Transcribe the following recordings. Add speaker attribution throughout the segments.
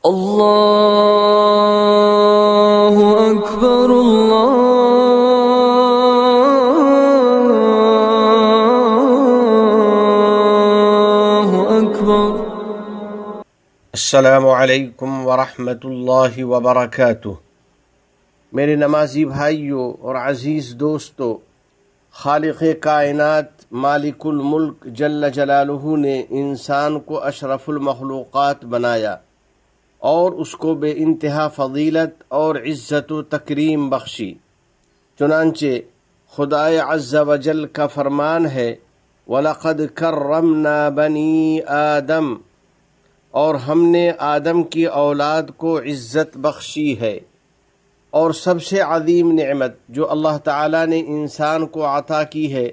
Speaker 1: اللہ اکبر اللہ اکبر۔
Speaker 2: السلام علیکم ورحمۃ اللہ وبرکاتہ۔ میرے نمازی بھائیوں اور عزیز دوستو، خالق کائنات مالک الملک جل جلالہ نے انسان کو اشرف المخلوقات بنایا اور اس کو بے انتہا فضیلت اور عزت و تکریم بخشی۔ چنانچہ خدائے عز و جل کا فرمان ہے، وَلَقَدْ كَرَّمْنَا بَنِي آدم، اور ہم نے آدم کی اولاد کو عزت بخشی ہے۔ اور سب سے عظیم نعمت جو اللہ تعالیٰ نے انسان کو عطا کی ہے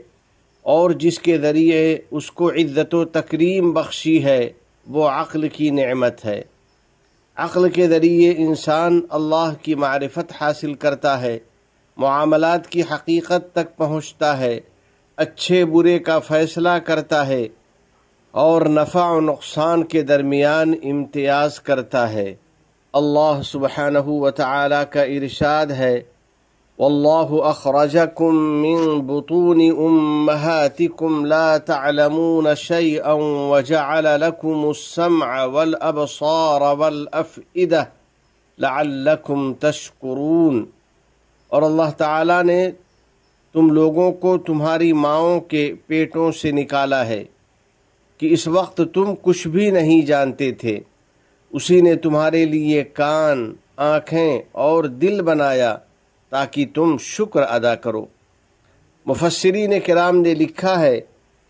Speaker 2: اور جس کے ذریعے اس کو عزت و تکریم بخشی ہے، وہ عقل کی نعمت ہے۔ عقل کے ذریعے انسان اللہ کی معرفت حاصل کرتا ہے، معاملات کی حقیقت تک پہنچتا ہے، اچھے برے کا فیصلہ کرتا ہے اور نفع و نقصان کے درمیان امتیاز کرتا ہے۔ اللہ سبحانہ و تعالی کا ارشاد ہے، واللہ اخرجکم من بطون امہاتکم لا تعلمون شیئا وجعل لکم السمع والابصار والافئدہ لعلکم تشکرون۔ اور اللہ تعالیٰ نے تم لوگوں کو تمہاری ماؤں کے پیٹوں سے نکالا ہے کہ اس وقت تم کچھ بھی نہیں جانتے تھے، اسی نے تمہارے لیے کان، آنکھیں اور دل بنایا تاکہ تم شکر ادا کرو۔ مفسرین کرام نے لکھا ہے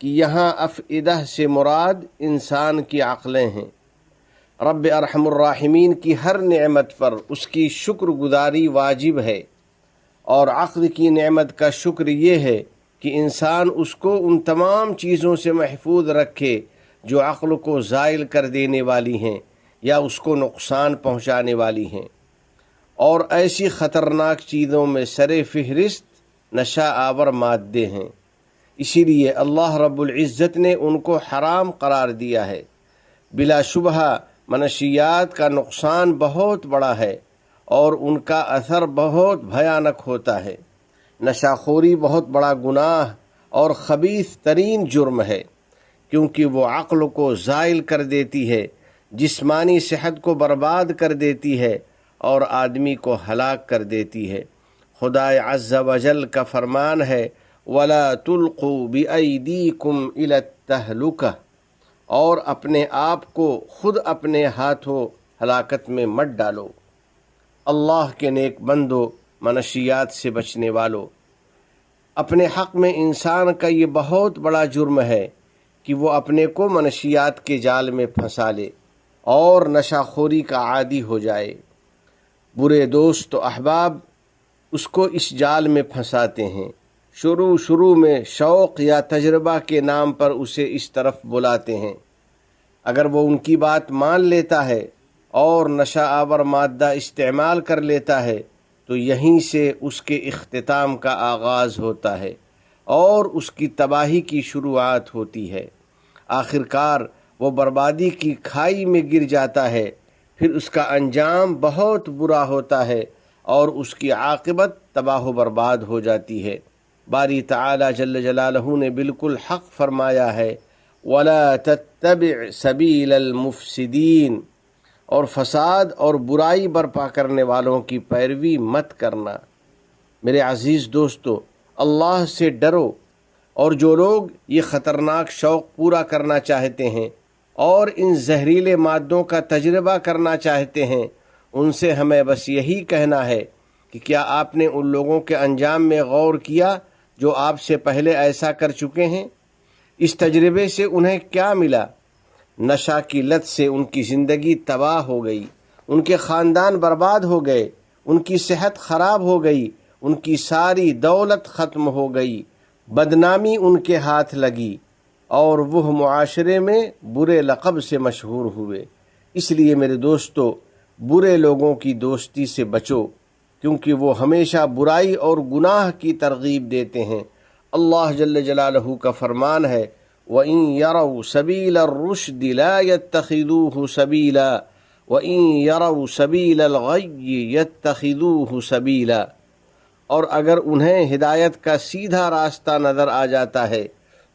Speaker 2: کہ یہاں افئدہ سے مراد انسان کی عقلیں ہیں۔ رب ارحم الراحمین کی ہر نعمت پر اس کی شکر گزاری واجب ہے، اور عقل کی نعمت کا شکر یہ ہے کہ انسان اس کو ان تمام چیزوں سے محفوظ رکھے جو عقل کو زائل کر دینے والی ہیں یا اس کو نقصان پہنچانے والی ہیں۔ اور ایسی خطرناک چیزوں میں سر فہرست نشہ آور مادے ہیں، اسی لیے اللہ رب العزت نے ان کو حرام قرار دیا ہے۔ بلا شبہ منشیات کا نقصان بہت بڑا ہے اور ان کا اثر بہت بھیانک ہوتا ہے۔ نشہ خوری بہت بڑا گناہ اور خبیث ترین جرم ہے، کیونکہ وہ عقل کو زائل کر دیتی ہے، جسمانی صحت کو برباد کر دیتی ہے اور آدمی کو ہلاک کر دیتی ہے۔ خدائے عز و جل کا فرمان ہے، وَلَا تُلْقُوا بِأَيْدِيكُمْ إِلَى التَّهْلُكَةِ، اور اپنے آپ کو خود اپنے ہاتھوں ہلاکت میں مت ڈالو۔ اللہ کے نیک بندو، منشیات سے بچنے والو، اپنے حق میں انسان کا یہ بہت بڑا جرم ہے کہ وہ اپنے کو منشیات کے جال میں پھنسا لے اور نشہ خوری کا عادی ہو جائے۔ برے دوست و احباب اس کو اس جال میں پھنساتے ہیں، شروع میں شوق یا تجربہ کے نام پر اسے اس طرف بلاتے ہیں۔ اگر وہ ان کی بات مان لیتا ہے اور نشہ آور مادہ استعمال کر لیتا ہے تو یہیں سے اس کے اختتام کا آغاز ہوتا ہے اور اس کی تباہی کی شروعات ہوتی ہے۔ آخر کار وہ بربادی کی کھائی میں گر جاتا ہے، پھر اس کا انجام بہت برا ہوتا ہے اور اس کی عاقبت تباہ و برباد ہو جاتی ہے۔ باری تعالی جل جلالہ نے بالکل حق فرمایا ہے، وَلَا تَتَّبِعْ سَبِيلَ الْمُفْسِدِينَ، اور فساد اور برائی برپا کرنے والوں کی پیروی مت کرنا۔ میرے عزیز دوستو، اللہ سے ڈرو، اور جو لوگ یہ خطرناک شوق پورا کرنا چاہتے ہیں اور ان زہریلے مادوں کا تجربہ کرنا چاہتے ہیں، ان سے ہمیں بس یہی کہنا ہے کہ کیا آپ نے ان لوگوں کے انجام میں غور کیا جو آپ سے پہلے ایسا کر چکے ہیں؟ اس تجربے سے انہیں کیا ملا؟ نشہ کی لت سے ان کی زندگی تباہ ہو گئی، ان کے خاندان برباد ہو گئے، ان کی صحت خراب ہو گئی، ان کی ساری دولت ختم ہو گئی، بدنامی ان کے ہاتھ لگی اور وہ معاشرے میں برے لقب سے مشہور ہوئے۔ اس لیے میرے دوستو، برے لوگوں کی دوستی سے بچو، کیونکہ وہ ہمیشہ برائی اور گناہ کی ترغیب دیتے ہیں۔ اللہ جل جلالہ کا فرمان ہے، وَإِن يَرَوْا سَبِيلَ الرُّشْدِ لَا يَتَّخِذُوهُ سَبِيلًا وَإِن يَرَوْا سَبِيلَ الْغَيِّ يَتَّخِذُوهُ سَبِيلًا، اور اگر انہیں ہدایت کا سیدھا راستہ نظر آ جاتا ہے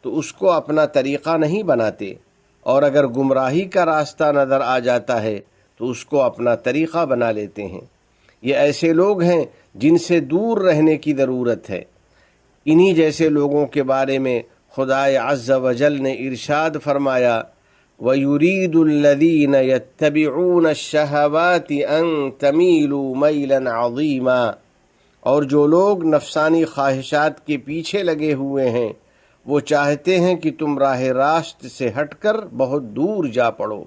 Speaker 2: تو اس کو اپنا طریقہ نہیں بناتے، اور اگر گمراہی کا راستہ نظر آ جاتا ہے تو اس کو اپنا طریقہ بنا لیتے ہیں۔ یہ ایسے لوگ ہیں جن سے دور رہنے کی ضرورت ہے۔ انہی جیسے لوگوں کے بارے میں خدائے عز و جل نے ارشاد فرمایا، وَيُرِيدُ الَّذِينَ يَتَّبِعُونَ الشَّهَوَاتِ أَن تَمِيلُوا مَيْلًا عَظِيمًا، اور جو لوگ نفسانی خواہشات کے پیچھے لگے ہوئے ہیں وہ چاہتے ہیں کہ تم راہ راست سے ہٹ کر بہت دور جا پڑو۔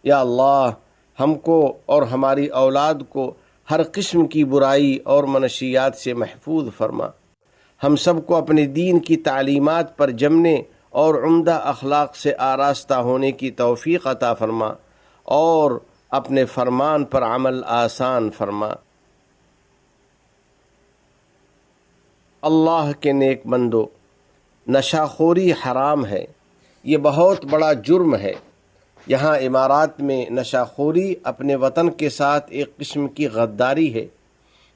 Speaker 2: یا اللہ، ہم کو اور ہماری اولاد کو ہر قسم کی برائی اور منشیات سے محفوظ فرما۔ ہم سب کو اپنے دین کی تعلیمات پر جمنے اور عمدہ اخلاق سے آراستہ ہونے کی توفیق عطا فرما، اور اپنے فرمان پر عمل آسان فرما۔ اللہ کے نیک بندو، نشہ خوری حرام ہے، یہ بہت بڑا جرم ہے۔ یہاں امارات میں نشہ خوری اپنے وطن کے ساتھ ایک قسم کی غداری ہے،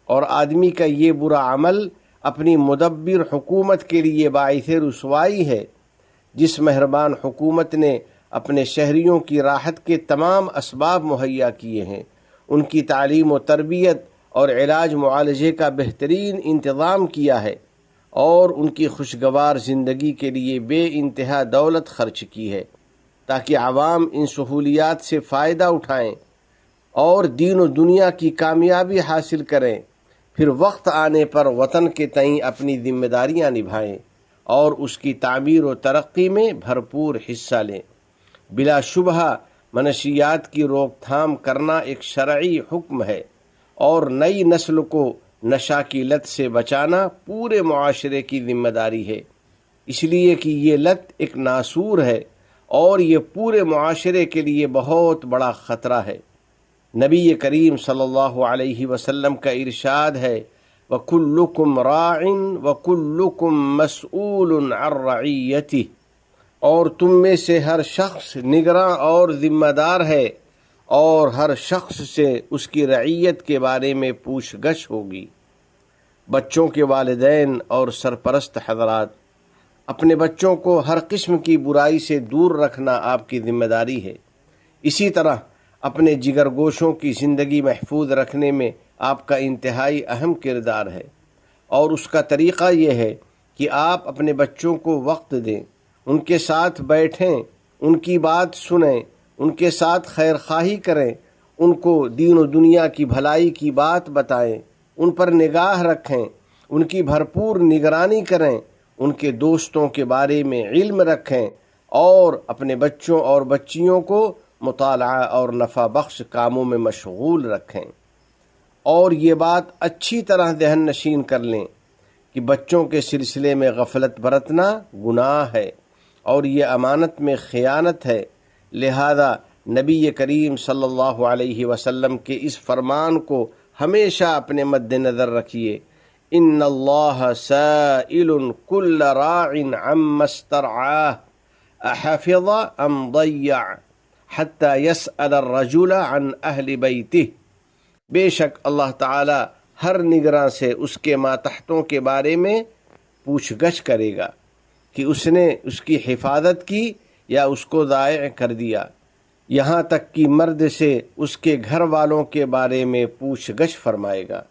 Speaker 2: اور آدمی کا یہ برا عمل اپنی مدبر حکومت کے لیے باعث رسوائی ہے۔ جس مہربان حکومت نے اپنے شہریوں کی راحت کے تمام اسباب مہیا کیے ہیں، ان کی تعلیم و تربیت اور علاج معالجے کا بہترین انتظام کیا ہے، اور ان کی خوشگوار زندگی کے لیے بے انتہا دولت خرچ کی ہے، تاکہ عوام ان سہولیات سے فائدہ اٹھائیں اور دین و دنیا کی کامیابی حاصل کریں، پھر وقت آنے پر وطن کے تئیں اپنی ذمہ داریاں نبھائیں اور اس کی تعمیر و ترقی میں بھرپور حصہ لیں۔ بلا شبہ منشیات کی روک تھام کرنا ایک شرعی حکم ہے، اور نئی نسل کو نشہ کی لت سے بچانا پورے معاشرے کی ذمہ داری ہے، اس لیے کہ یہ لت ایک ناسور ہے اور یہ پورے معاشرے کے لیے بہت بڑا خطرہ ہے۔ نبی کریم صلی اللہ علیہ وسلم کا ارشاد ہے، وَكُلُّكُمْ رَاعٍ وَكُلُّكُمْ مَسْئُولٌ عَنْ رَعِيَّتِهِ، اور تم میں سے ہر شخص نگراں اور ذمہ دار ہے، اور ہر شخص سے اس کی رعیت کے بارے میں پوچھ گچھ ہوگی۔ بچوں کے والدین اور سرپرست حضرات، اپنے بچوں کو ہر قسم کی برائی سے دور رکھنا آپ کی ذمہ داری ہے۔ اسی طرح اپنے جگر گوشوں کی زندگی محفوظ رکھنے میں آپ کا انتہائی اہم کردار ہے، اور اس کا طریقہ یہ ہے کہ آپ اپنے بچوں کو وقت دیں، ان کے ساتھ بیٹھیں، ان کی بات سنیں، ان کے ساتھ خیر خواہی کریں، ان کو دین و دنیا کی بھلائی کی بات بتائیں، ان پر نگاہ رکھیں، ان کی بھرپور نگرانی کریں، ان کے دوستوں کے بارے میں علم رکھیں، اور اپنے بچوں اور بچیوں کو مطالعہ اور نفع بخش کاموں میں مشغول رکھیں۔ اور یہ بات اچھی طرح ذہن نشین کر لیں کہ بچوں کے سلسلے میں غفلت برتنا گناہ ہے، اور یہ امانت میں خیانت ہے۔ لہذا نبی کریم صلی اللہ علیہ وسلم کے اس فرمان کو ہمیشہ اپنے مد نظر رکھیے، ان اللہ سائل کل راع عما استرعاہ احفظ ام ضیع حتی یسأل الرجل عن اہل بیتہ، بے شک اللہ تعالی ہر نگراں سے اس کے ماتحتوں کے بارے میں پوچھ گچھ کرے گا کہ اس نے اس کی حفاظت کی یا اس کو ضائع کر دیا، یہاں تک کہ مرد سے اس کے گھر والوں کے بارے میں پوچھ گچھ فرمائے گا۔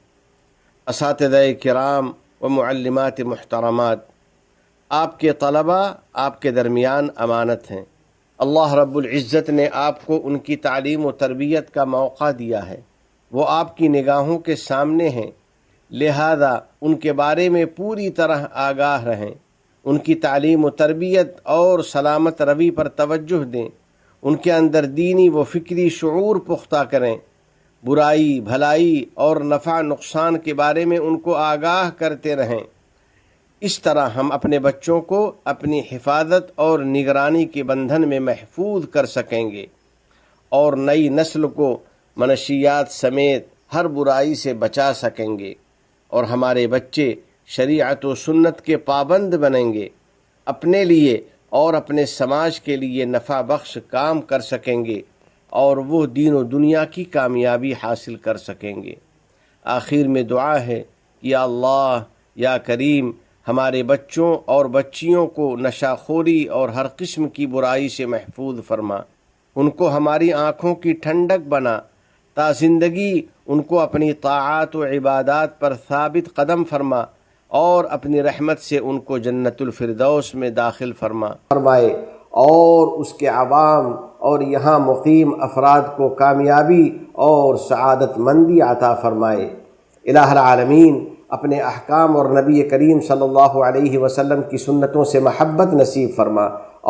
Speaker 2: اساتذہ کرام و معلمات محترمات، آپ کے طلباء آپ کے درمیان امانت ہیں۔ اللہ رب العزت نے آپ کو ان کی تعلیم و تربیت کا موقع دیا ہے، وہ آپ کی نگاہوں کے سامنے ہیں، لہذا ان کے بارے میں پوری طرح آگاہ رہیں، ان کی تعلیم و تربیت اور سلامت روی پر توجہ دیں، ان کے اندر دینی و فکری شعور پختہ کریں، برائی بھلائی اور نفع نقصان کے بارے میں ان کو آگاہ کرتے رہیں۔ اس طرح ہم اپنے بچوں کو اپنی حفاظت اور نگرانی کے بندھن میں محفوظ کر سکیں گے، اور نئی نسل کو منشیات سمیت ہر برائی سے بچا سکیں گے، اور ہمارے بچے شریعت و سنت کے پابند بنیں گے، اپنے لیے اور اپنے سماج کے لیے نفع بخش کام کر سکیں گے، اور وہ دین و دنیا کی کامیابی حاصل کر سکیں گے۔ آخر میں دعا ہے کہ یا اللہ یا کریم ہمارے بچوں اور بچیوں کو نشہ خوری اور ہر قسم کی برائی سے محفوظ فرما، ان کو ہماری آنکھوں کی ٹھنڈک بنا، تا زندگی ان کو اپنی طاعات و عبادات پر ثابت قدم فرما، اور اپنی رحمت سے ان کو جنت الفردوس میں داخل فرمائے، اور اس کے عوام اور یہاں مقیم افراد کو کامیابی اور سعادت مندی عطا فرمائے۔ الہ العالمین اپنے احکام اور نبی کریم صلی اللہ علیہ وسلم کی سنتوں سے محبت نصیب فرما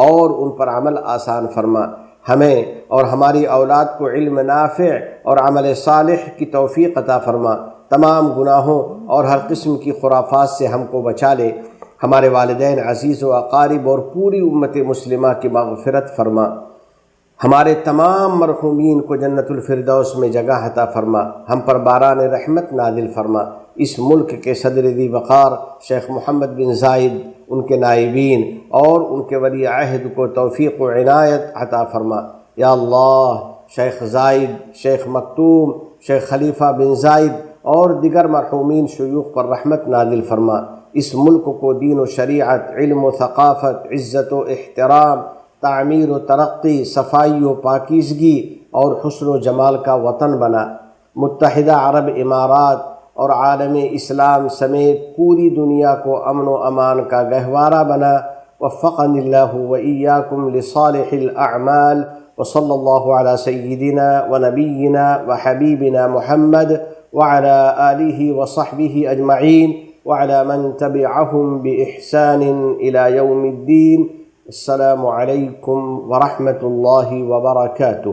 Speaker 2: اور ان پر عمل آسان فرما۔ ہمیں اور ہماری اولاد کو علم نافع اور عمل صالح کی توفیق عطا فرما۔ تمام گناہوں اور ہر قسم کی خرافات سے ہم کو بچا لے۔ ہمارے والدین عزیز و اقارب اور پوری امت مسلمہ کی مغفرت فرما۔ ہمارے تمام مرحومین کو جنت الفردوس میں جگہ عطا فرما۔ ہم پر باران رحمت نازل فرما۔ اس ملک کے صدر ذی وقار شیخ محمد بن زائد، ان کے نائبین اور ان کے ولی عہد کو توفیق و عنایت عطا فرما۔ یا اللہ شیخ زائد، شیخ مکتوم، شیخ خلیفہ بن زائد اور دیگر مرحومین شیوخ پر رحمت نازل فرما۔ اس ملک کو دین و شریعت، علم و ثقافت، عزت و احترام، تعمیر و ترقی، صفائی و پاکیزگی اور حسن و جمال کا وطن بنا۔ متحدہ عرب امارات اور عالم اسلام سمیت پوری دنیا کو امن و امان کا گہوارہ بنا۔ وفقنی اللہ و ایاکم لصالح الاعمال، وصلی اللہ علی سیدنا و نبینا و حبیبنا محمد وعلى آلہ وصحبہ اجمعین وعلى من تبعهم بإحسان إلى يوم الدين۔ السلام علیکم ورحمۃ اللہ وبرکاتہ۔